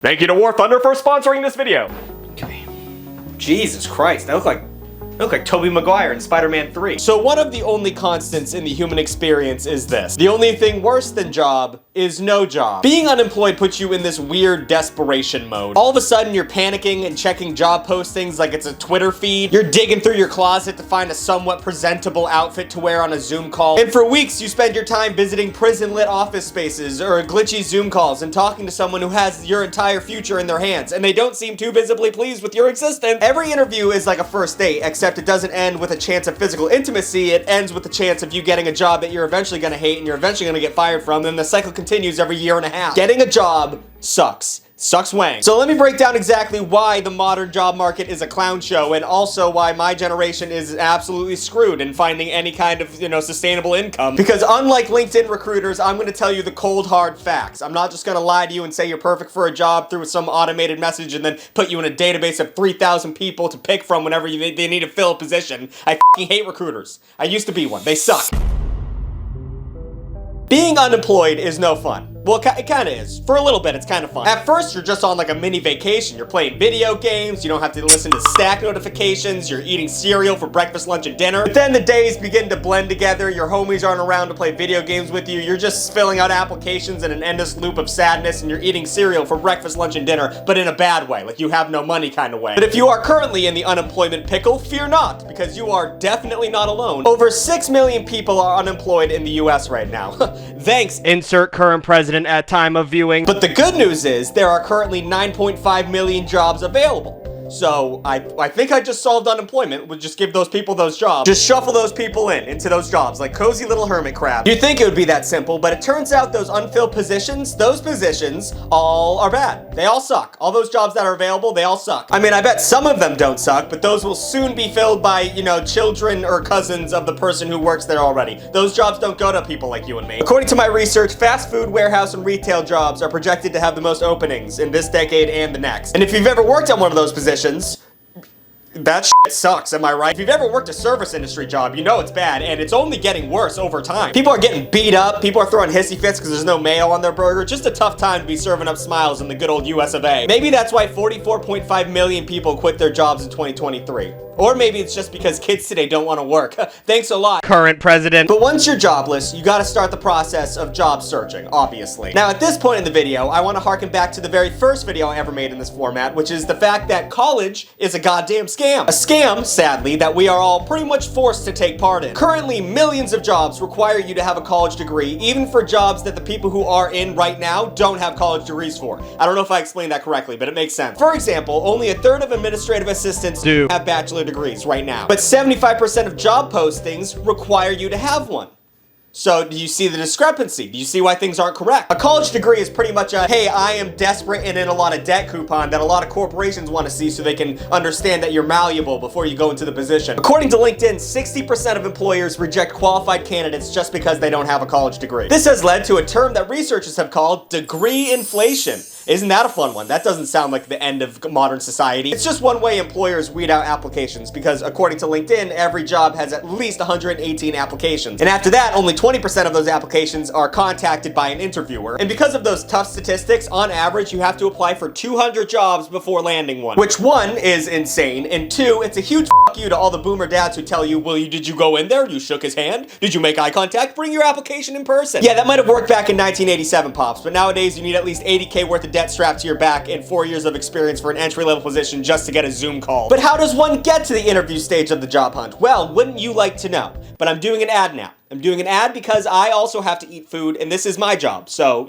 Thank you to War Thunder for sponsoring this video. Okay. Jesus Christ, I look like Tobey Maguire in Spider-Man 3. So one of the only constants in the human experience is this. The only thing worse than job is no job. Being unemployed puts you in this weird desperation mode. All of a sudden you're panicking and checking job postings like it's a Twitter feed. You're digging through your closet to find a somewhat presentable outfit to wear on a Zoom call. And for weeks you spend your time visiting prison-lit office spaces or glitchy Zoom calls and talking to someone who has your entire future in their hands and they don't seem too visibly pleased with your existence. Every interview is like a first date, except it doesn't end with a chance of physical intimacy. It ends with the chance of you getting a job that you're eventually gonna hate and you're eventually gonna get fired from, and the cycle continues every year and a half. Getting a job sucks. Sucks wang. So let me break down exactly why the modern job market is a clown show, and also why my generation is absolutely screwed in finding any kind of, sustainable income. Because unlike LinkedIn recruiters, I'm gonna tell you the cold hard facts. I'm not just gonna lie to you and say you're perfect for a job through some automated message and then put you in a database of 3,000 people to pick from whenever they need to fill a position. I fucking hate recruiters. I used to be one. They suck. Being unemployed is no fun. Well, it kinda is. For a little bit, it's kinda fun. At first, you're just on like a mini vacation. You're playing video games, you don't have to listen to Slack notifications, you're eating cereal for breakfast, lunch, and dinner. But then the days begin to blend together, your homies aren't around to play video games with you, you're just filling out applications in an endless loop of sadness, and you're eating cereal for breakfast, lunch, and dinner, but in a bad way, like you have no money kind of way. But if you are currently in the unemployment pickle, fear not, because you are definitely not alone. Over 6 million people are unemployed in the US right now. Thanks, insert current president at time of viewing. But the good news is there are currently 9.5 million jobs available. So I think I just solved unemployment. We'll just give those people those jobs. Just shuffle those people into those jobs like cozy little hermit crabs. You'd think it would be that simple, but it turns out those unfilled positions, those positions all are bad. They all suck. All those jobs that are available, they all suck. I mean, I bet some of them don't suck, but those will soon be filled by, children or cousins of the person who works there already. Those jobs don't go to people like you and me. According to my research, fast food, warehouse, and retail jobs are projected to have the most openings in this decade and the next. And if you've ever worked on one of those positions, that shit sucks, am I right? If you've ever worked a service industry job, you know it's bad, and it's only getting worse over time. People are getting beat up, people are throwing hissy fits because there's no mayo on their burger. Just a tough time to be serving up smiles in the good old US of A. Maybe that's why 44.5 million people quit their jobs in 2023. Or maybe it's just because kids today don't want to work. Thanks a lot, current president. But once you're jobless, you gotta start the process of job searching, obviously. Now, at this point in the video, I want to harken back to the very first video I ever made in this format, which is the fact that college is a goddamn scam. A scam, sadly, that we are all pretty much forced to take part in. Currently, millions of jobs require you to have a college degree, even for jobs that the people who are in right now don't have college degrees for. I don't know if I explained that correctly, but it makes sense. For example, only a third of administrative assistants do have bachelor degrees right now. But 75% of job postings require you to have one. So do you see the discrepancy? Do you see why things aren't correct? A college degree is pretty much a, hey, I am desperate and in a lot of debt coupon that a lot of corporations want to see so they can understand that you're malleable before you go into the position. According to LinkedIn, 60% of employers reject qualified candidates just because they don't have a college degree. This has led to a term that researchers have called degree inflation. Isn't that a fun one? That doesn't sound like the end of modern society. It's just one way employers weed out applications because according to LinkedIn, every job has at least 118 applications. And after that, only 20% of those applications are contacted by an interviewer. And because of those tough statistics, on average, you have to apply for 200 jobs before landing one. Which one is insane, and two, it's a huge fuck you to all the boomer dads who tell you, well, did you go in there? You shook his hand? Did you make eye contact? Bring your application in person. Yeah, that might have worked back in 1987, Pops, but nowadays you need at least 80K worth of debt strapped to your back and 4 years of experience for an entry-level position just to get a Zoom call. But how does one get to the interview stage of the job hunt? Well, wouldn't you like to know? But I'm doing an ad now. I'm doing an ad because I also have to eat food, and this is my job. So,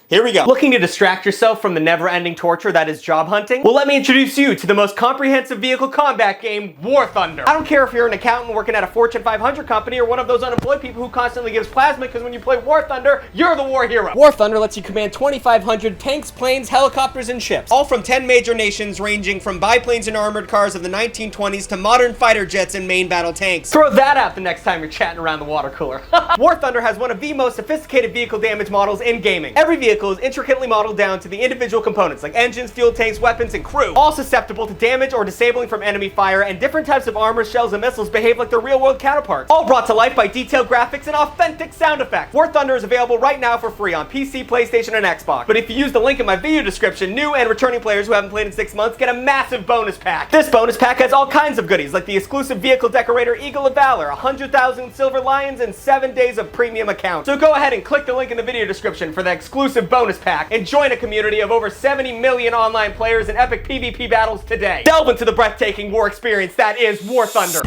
here we go. Looking to distract yourself from the never-ending torture that is job hunting? Well, let me introduce you to the most comprehensive vehicle combat game, War Thunder. I don't care if you're an accountant working at a Fortune 500 company or one of those unemployed people who constantly gives plasma, because when you play War Thunder, you're the war hero. War Thunder lets you command 2,500 tanks, planes, helicopters, and ships, all from 10 major nations, ranging from biplanes and armored cars of the 1920s to modern fighter jets and main battle tanks. Throw that out the next time you're chatting around the water cooler. War Thunder has one of the most sophisticated vehicle damage models in gaming. Every vehicle is intricately modeled down to the individual components like engines, fuel tanks, weapons, and crew, all susceptible to damage or disabling from enemy fire, and different types of armor, shells, and missiles behave like their real-world counterparts, all brought to life by detailed graphics and authentic sound effects. War Thunder is available right now for free on PC, PlayStation, and Xbox. But if you use the link in my video description, new and returning players who haven't played in 6 months get a massive bonus pack. This bonus pack has all kinds of goodies like the exclusive vehicle decorator Eagle of Valor, 100,000 silver lions, and 7 days of premium accounts. So go ahead and click the link in the video description for the exclusive bonus pack and join a community of over 70 million online players in epic PvP battles today. Delve into the breathtaking war experience that is War Thunder.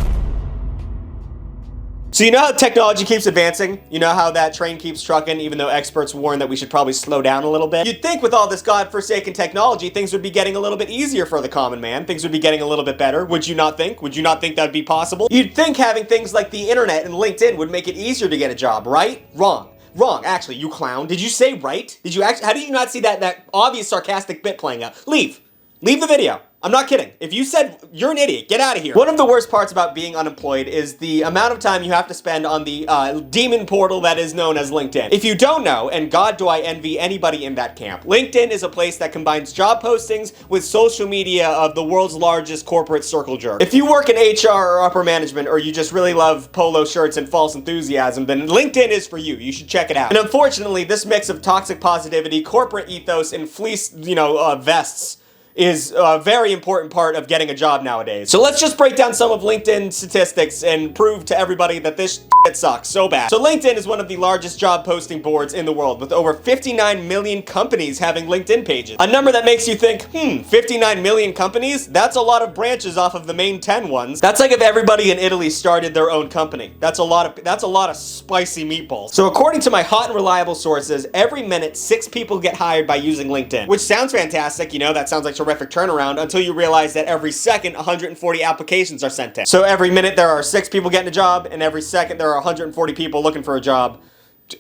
So you know how technology keeps advancing? You know how that train keeps trucking, even though experts warn that we should probably slow down a little bit? You'd think with all this godforsaken technology, things would be getting a little bit easier for the common man. Things would be getting a little bit better. Would you not think? Would you not think that'd be possible? You'd think having things like the internet and LinkedIn would make it easier to get a job, right? Wrong. Wrong, actually, you clown. Did you say right? Did you actually, how did you not see that obvious sarcastic bit playing out? Leave. Leave the video. I'm not kidding. If you said you're an idiot, get out of here. One of the worst parts about being unemployed is the amount of time you have to spend on the demon portal that is known as LinkedIn. If you don't know, and God do I envy anybody in that camp, LinkedIn is a place that combines job postings with social media of the world's largest corporate circle jerk. If you work in HR or upper management, or you just really love polo shirts and false enthusiasm, then LinkedIn is for you. You should check it out. And unfortunately, this mix of toxic positivity, corporate ethos, and fleece, vests is a very important part of getting a job nowadays. So let's just break down some of LinkedIn statistics and prove to everybody that this shit sucks so bad. So LinkedIn is one of the largest job posting boards in the world, with over 59 million companies having LinkedIn pages. A number that makes you think, 59 million companies? That's a lot of branches off of the main 10 ones. That's like if everybody in Italy started their own company. That's a lot of spicy meatballs. So according to my hot and reliable sources, every minute 6 people get hired by using LinkedIn, which sounds fantastic. You know, that sounds like terrific turnaround until you realize that every second 140 applications are sent in. So every minute there are 6 people getting a job, and every second there are 140 people looking for a job.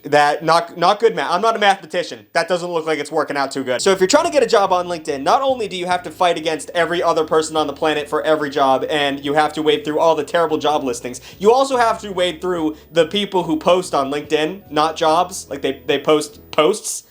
That not good math. I'm not a mathematician. That doesn't look like it's working out too good. So if you're trying to get a job on LinkedIn, not only do you have to fight against every other person on the planet for every job, and you have to wade through all the terrible job listings, you also have to wade through the people who post on LinkedIn, not jobs, like they post posts.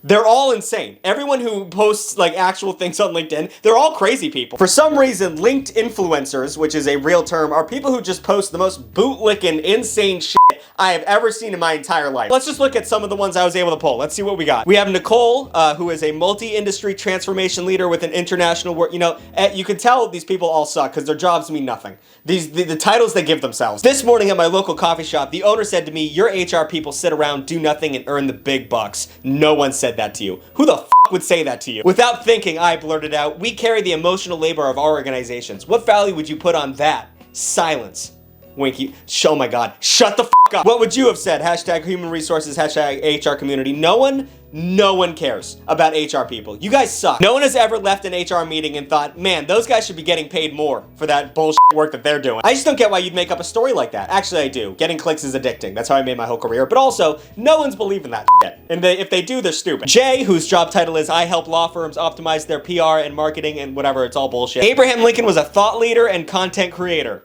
They're all insane. Everyone who posts like actual things on LinkedIn, they're all crazy people. For some reason, linked influencers, which is a real term, are people who just post the most bootlicking, insane shit I have ever seen in my entire life. Let's just look at some of the ones I was able to pull. Let's see what we got. We have Nicole, who is a multi-industry transformation leader with an international work. You know, you can tell these people all suck because their jobs mean nothing. The titles they give themselves. This morning at my local coffee shop, the owner said to me, "Your HR people sit around, do nothing, and earn the big bucks." No one said that to you. Who the f would say that to you? Without thinking, I blurted out, "We carry the emotional labor of our organizations. What value would you put on that?" Silence. Winky. Oh my God. Shut the f up. What would you have said? Hashtag human resources, hashtag HR community. No one cares about HR people. You guys suck. No one has ever left an HR meeting and thought, man, those guys should be getting paid more for that bullshit work that they're doing. I just don't get why you'd make up a story like that. Actually, I do. Getting clicks is addicting. That's how I made my whole career. But also, no one's believing that shit. And if they do, they're stupid. Jay, whose job title is I help law firms optimize their PR and marketing and whatever, it's all bullshit. Abraham Lincoln was a thought leader and content creator.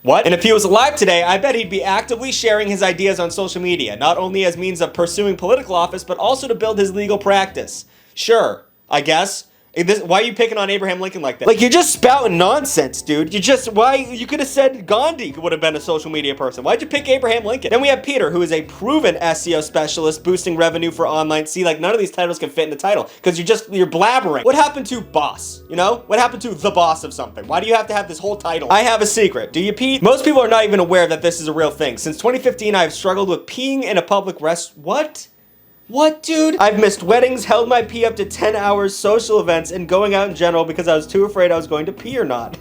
What? And if he was alive today, I bet he'd be actively sharing his ideas on social media, not only as means of pursuing political office, but also to build his legal practice. Sure, I guess. Why are you picking on Abraham Lincoln like that? Like, you're just spouting nonsense, dude. You could have said Gandhi would have been a social media person. Why'd you pick Abraham Lincoln? Then we have Peter, who is a proven SEO specialist, boosting revenue for online. See, like, none of these titles can fit in the title, because you're blabbering. What happened to boss? You know? What happened to the boss of something? Why do you have to have this whole title? I have a secret. Do you pee? Most people are not even aware that this is a real thing. Since 2015, I've struggled with peeing in a public What? What, dude? I've missed weddings, held my pee up to 10 hours, social events, and going out in general because I was too afraid I was going to pee or not.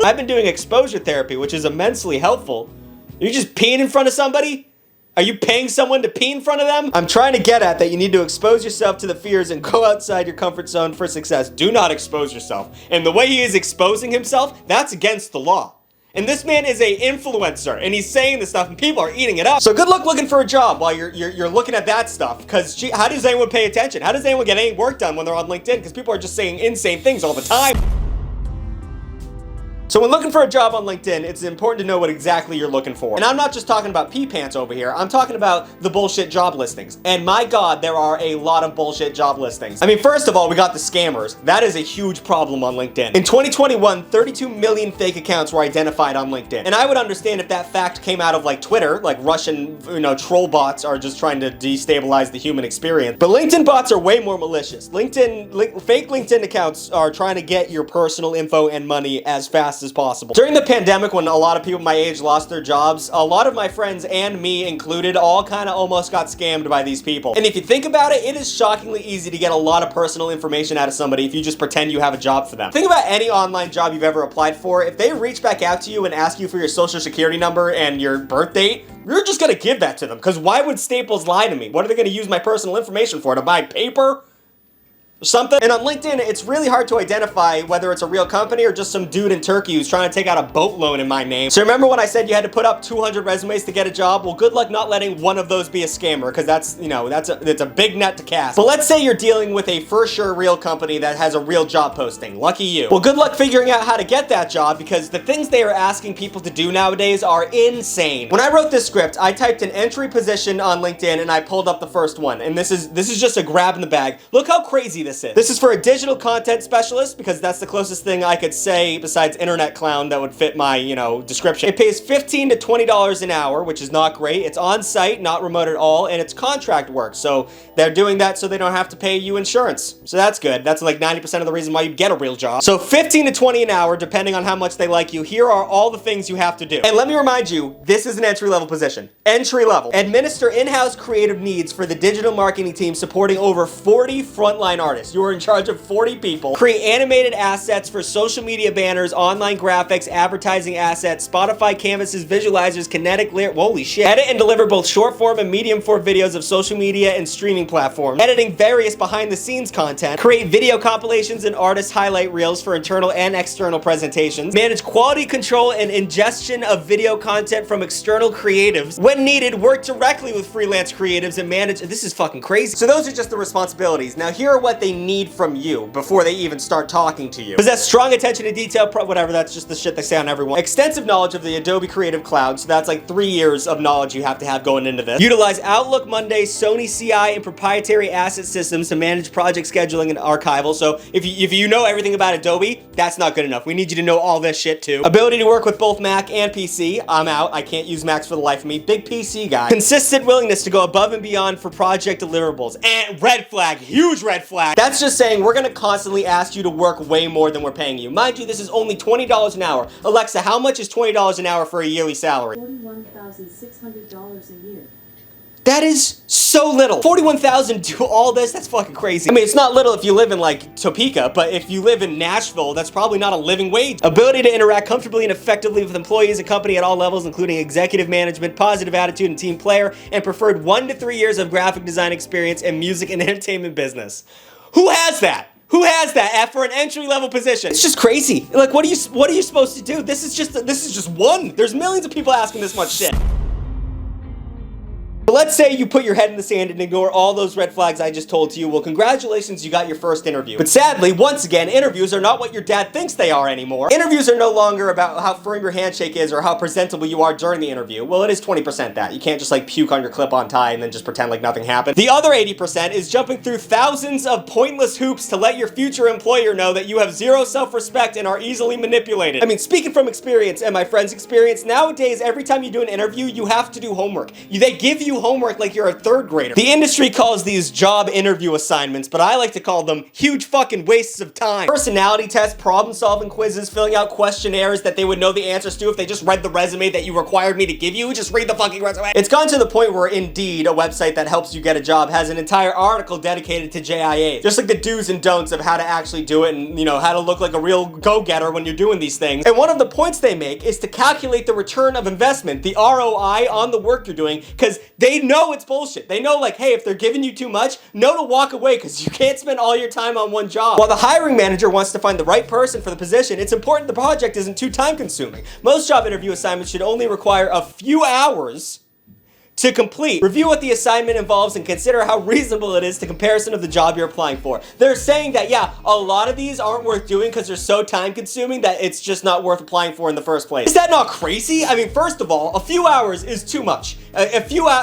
I've been doing exposure therapy, which is immensely helpful. Are you just peeing in front of somebody? Are you paying someone to pee in front of them? I'm trying to get at that you need to expose yourself to the fears and go outside your comfort zone for success. Do not expose yourself. And the way he is exposing himself, that's against the law. And this man is a influencer, and he's saying this stuff, and people are eating it up. So good luck looking for a job while you're looking at that stuff, because how does anyone pay attention? How does anyone get any work done when they're on LinkedIn? Because people are just saying insane things all the time. So when looking for a job on LinkedIn, it's important to know what exactly you're looking for. And I'm not just talking about pee pants over here, I'm talking about the bullshit job listings. And my God, there are a lot of bullshit job listings. I mean, first of all, we got the scammers. That is a huge problem on LinkedIn. In 2021, 32 million fake accounts were identified on LinkedIn. And I would understand if that fact came out of like Twitter, like Russian, troll bots are just trying to destabilize the human experience. But LinkedIn bots are way more malicious. Fake LinkedIn accounts are trying to get your personal info and money as fast as possible. During the pandemic, when a lot of people my age lost their jobs, a lot of my friends and me included all kind of almost got scammed by these people. And if you think about it, it is shockingly easy to get a lot of personal information out of somebody if you just pretend you have a job for them. Think about any online job you've ever applied for. If they reach back out to you and ask you for your social security number and your birth date, you're just gonna give that to them, because why would Staples lie to me? What are they gonna use my personal information for? To buy paper? Something. And on LinkedIn, it's really hard to identify whether it's a real company or just some dude in Turkey who's trying to take out a boat loan in my name. So remember when I said you had to put up 200 resumes to get a job? Well, good luck not letting one of those be a scammer, because that's a big net to cast. But let's say you're dealing with a for sure real company that has a real job posting. Lucky you. Well, good luck figuring out how to get that job, because the things they are asking people to do nowadays are insane. When I wrote this script, I typed an entry position on LinkedIn and I pulled up the first one. And this is just a grab in the bag. Look how crazy this is. This is for a digital content specialist, because that's the closest thing I could say besides internet clown that would fit my, description. It pays $15 to $20 an hour, which is not great. It's on site, not remote at all, and it's contract work. So they're doing that so they don't have to pay you insurance. So that's good. That's like 90% of the reason why you get a real job. So 15 to 20 an hour, depending on how much they like you. Here are all the things you have to do. And let me remind you, this is an entry-level position. Entry level. Administer in-house creative needs for the digital marketing team supporting over 40 frontline artists. You are in charge of 40 people. Create animated assets for social media banners, online graphics, advertising assets, Spotify canvases, visualizers, kinetic lyric. Holy shit. Edit and deliver both short form and medium form videos of social media and streaming platforms. Editing various behind the scenes content. Create video compilations and artist highlight reels for internal and external presentations. Manage quality control and ingestion of video content from external creatives. When needed, work directly with freelance creatives and manage. This is fucking crazy. So those are just the responsibilities. Now here are what they need from you before they even start talking to you. Possess strong attention to detail, whatever, that's just the shit they say on everyone. Extensive knowledge of the Adobe Creative Cloud, so that's like 3 years of knowledge you have to have going into this. Utilize Outlook, Monday, Sony CI, and proprietary asset systems to manage project scheduling and archival. So if you know everything about Adobe, that's not good enough. We need you to know all this shit too. Ability to work with both Mac and PC. I'm out. I can't use Macs for the life of me. Big PC guy. Consistent willingness to go above and beyond for project deliverables. And red flag, huge red flag. That's just saying we're gonna constantly ask you to work way more than we're paying you. Mind you, this is only $20 an hour. Alexa, how much is $20 an hour for a yearly salary? $41,600 a year. That is so little. $41,000 do all this? That's fucking crazy. I mean, it's not little if you live in like Topeka, but if you live in Nashville, that's probably not a living wage. Ability to interact comfortably and effectively with employees and company at all levels, including executive management, positive attitude and team player, and preferred 1 to 3 years of graphic design experience in music and entertainment business. Who has that? Who has that for an entry-level position? It's just crazy. Like, what are you supposed to do? This is just one. There's millions of people asking this much shit. But let's say you put your head in the sand and ignore all those red flags I just told to you. Well, congratulations, you got your first interview. But sadly, once again, interviews are not what your dad thinks they are anymore. Interviews are no longer about how firm your handshake is or how presentable you are during the interview. Well, it is 20% that. You can't just like puke on your clip-on tie and then just pretend like nothing happened. The other 80% is jumping through thousands of pointless hoops to let your future employer know that you have zero self-respect and are easily manipulated. I mean, speaking from experience and my friend's experience, nowadays, every time you do an interview, you have to do homework. They give you homework like you're a third grader. The industry calls these job interview assignments, but I like to call them huge fucking wastes of time. Personality tests, problem-solving quizzes, filling out questionnaires that they would know the answers to if they just read the resume that you required me to give you. Just read the fucking resume. It's gone to the point where Indeed, a website that helps you get a job, has an entire article dedicated to JIA. Just like the do's and don'ts of how to actually do it and, how to look like a real go-getter when you're doing these things. And one of the points they make is to calculate the return of investment, the ROI on the work you're doing, because they know it's bullshit. They know, like, hey, if they're giving you too much, know to walk away because you can't spend all your time on one job. While the hiring manager wants to find the right person for the position, it's important the project isn't too time consuming. Most job interview assignments should only require a few hours to complete. Review what the assignment involves and consider how reasonable it is to comparison of the job you're applying for. They're saying that, yeah, a lot of these aren't worth doing because they're so time consuming that it's just not worth applying for in the first place. Is that not crazy? I mean, first of all, a few hours is too much.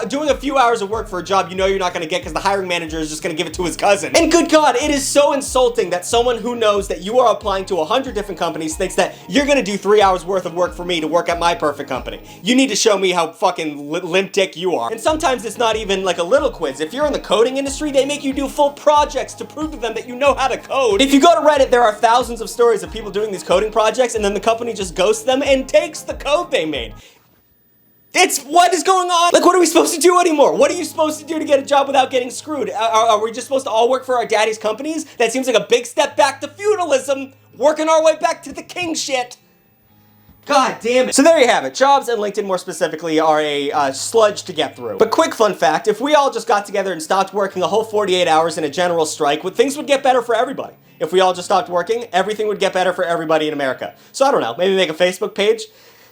Doing a few hours of work for a job you know you're not going to get because the hiring manager is just going to give it to his cousin. And good God, it is so insulting that someone who knows that you are applying to 100 different companies thinks that you're going to do 3 hours worth of work for me to work at my perfect company. You need to show me how fucking limp dick you are. And sometimes it's not even like a little quiz. If you're in the coding industry, they make you do full projects to prove to them that you know how to code. If you go to Reddit, there are thousands of stories of people doing these coding projects and then the company just ghosts them and takes the code they made. What is going on? Like, what are we supposed to do anymore? What are you supposed to do to get a job without getting screwed? Are we just supposed to all work for our daddy's companies? That seems like a big step back to feudalism, working our way back to the king shit. God damn it. So there you have it. Jobs and LinkedIn more specifically are a sludge to get through. But quick fun fact, if we all just got together and stopped working a whole 48 hours in a general strike, things would get better for everybody. If we all just stopped working, everything would get better for everybody in America. So I don't know, maybe make a Facebook page?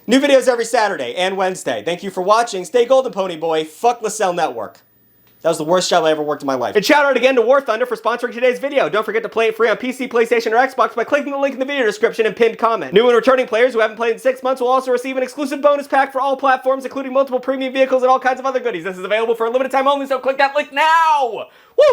New videos every Saturday and Wednesday. Thank you for watching. Stay golden, pony boy. Fuck LaSalle Network. That was the worst job I ever worked in my life. And shout out again to War Thunder for sponsoring today's video. Don't forget to play it free on PC, PlayStation, or Xbox by clicking the link in the video description and pinned comment. New and returning players who haven't played in 6 months will also receive an exclusive bonus pack for all platforms, including multiple premium vehicles and all kinds of other goodies. This is available for a limited time only, so click that link now! Woo!